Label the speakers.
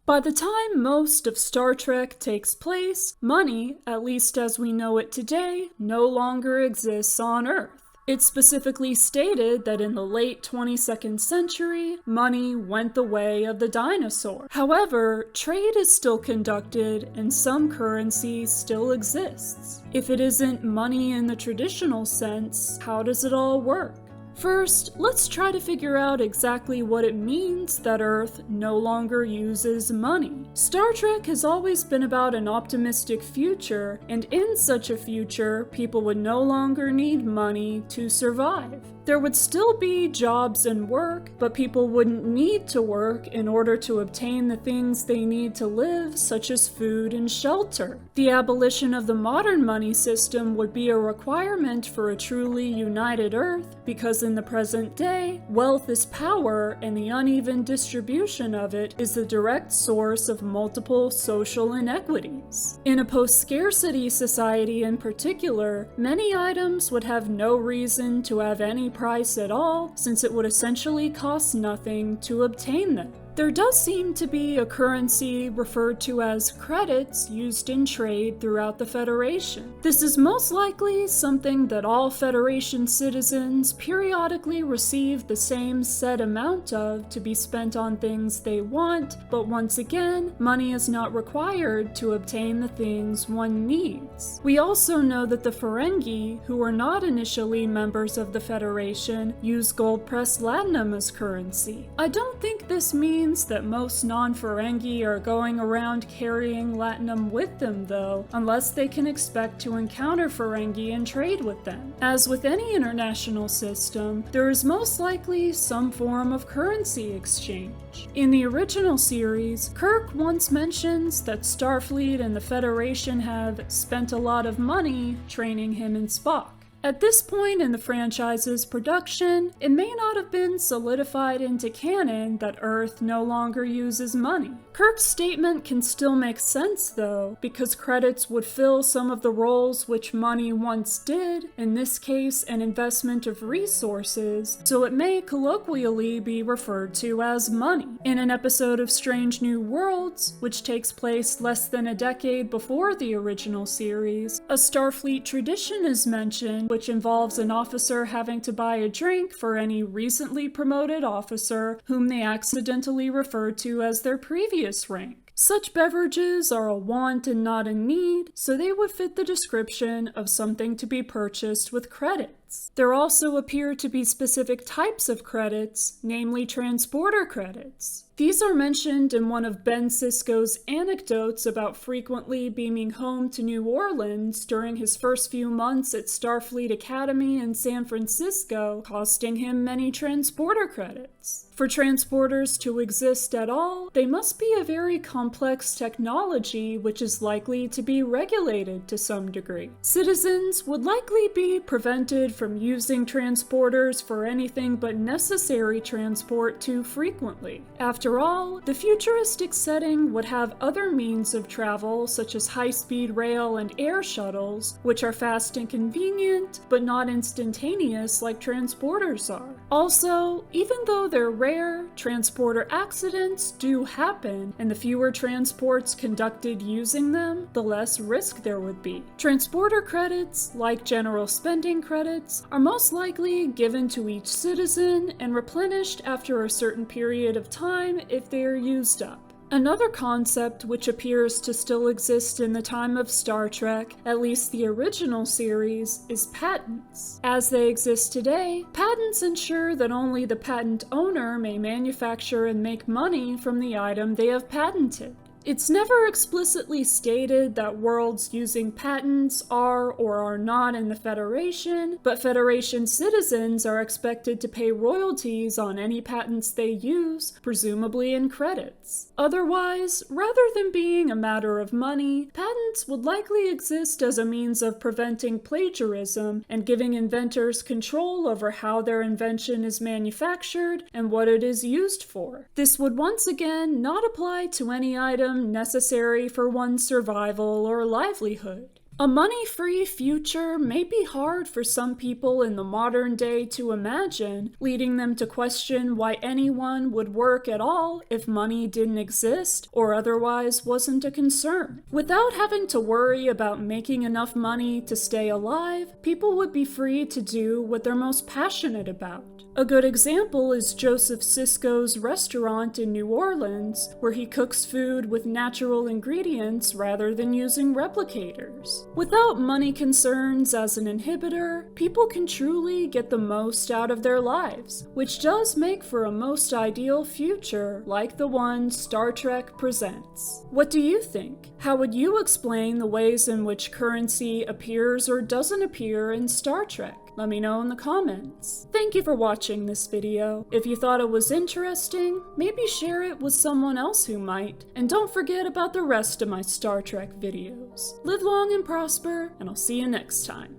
Speaker 1: By the time most of Star Trek takes place, money, at least as we know it today, no longer exists on Earth. It's specifically stated that in the late 22nd century, money went the way of the dinosaur. However, trade is still conducted and some currency still exists. If it isn't money in the traditional sense, how does it all work? First, let's try to figure out exactly what it means that Earth no longer uses money. Star Trek has always been about an optimistic future, and in such a future, people would no longer need money to survive. There would still be jobs and work, but people wouldn't need to work in order to obtain the things they need to live, such as food and shelter. The abolition of the modern money system would be a requirement for a truly united Earth, because in the present day, wealth is power, and the uneven distribution of it is the direct source of multiple social inequities. In a post-scarcity society in particular, many items would have no reason to have any price at all, since it would essentially cost nothing to obtain them. There does seem to be a currency referred to as credits used in trade throughout the Federation. This is most likely something that all Federation citizens periodically receive the same set amount of to be spent on things they want, but once again, money is not required to obtain the things one needs. We also know that the Ferengi, who were not initially members of the Federation, use gold-pressed latinum as currency. I don't think this means that most non-Ferengi are going around carrying latinum with them though, unless they can expect to encounter Ferengi and trade with them. As with any international system, there is most likely some form of currency exchange. In the original series, Kirk once mentions that Starfleet and the Federation have spent a lot of money training him and Spock. At this point in the franchise's production, it may not have been solidified into canon that Earth no longer uses money. Kirk's statement can still make sense though, because credits would fill some of the roles which money once did, in this case an investment of resources, so it may colloquially be referred to as money. In an episode of Strange New Worlds, which takes place less than a decade before the original series, a Starfleet tradition is mentioned which involves an officer having to buy a drink for any recently promoted officer whom they accidentally referred to as their previous rank. Such beverages are a want and not a need, so they would fit the description of something to be purchased with credits. There also appear to be specific types of credits, namely transporter credits. These are mentioned in one of Ben Sisko's anecdotes about frequently beaming home to New Orleans during his first few months at Starfleet Academy in San Francisco, costing him many transporter credits. For transporters to exist at all, they must be a very complex technology which is likely to be regulated to some degree. Citizens would likely be prevented from using transporters for anything but necessary transport too frequently. After all, the futuristic setting would have other means of travel such as high-speed rail and air shuttles, which are fast and convenient, but not instantaneous like transporters are. Also, even though they're rare, transporter accidents do happen, and the fewer transports conducted using them, the less risk there would be. Transporter credits, like general spending credits, are most likely given to each citizen and replenished after a certain period of time if they are used up. Another concept which appears to still exist in the time of Star Trek, at least the original series, is patents. As they exist today, patents ensure that only the patent owner may manufacture and make money from the item they have patented. It's never explicitly stated that worlds using patents are or are not in the Federation, but Federation citizens are expected to pay royalties on any patents they use, presumably in credits. Otherwise, rather than being a matter of money, patents would likely exist as a means of preventing plagiarism and giving inventors control over how their invention is manufactured and what it is used for. This would once again not apply to any item necessary for one's survival or livelihood. A money-free future may be hard for some people in the modern day to imagine, leading them to question why anyone would work at all if money didn't exist or otherwise wasn't a concern. Without having to worry about making enough money to stay alive, people would be free to do what they're most passionate about. A good example is Joseph Sisko's restaurant in New Orleans, where he cooks food with natural ingredients rather than using replicators. Without money concerns as an inhibitor, people can truly get the most out of their lives, which does make for a most ideal future like the one Star Trek presents. What do you think? How would you explain the ways in which currency appears or doesn't appear in Star Trek? Let me know in the comments. Thank you for watching this video. If you thought it was interesting, maybe share it with someone else who might. And don't forget about the rest of my Star Trek videos. Live long and prosper, and I'll see you next time.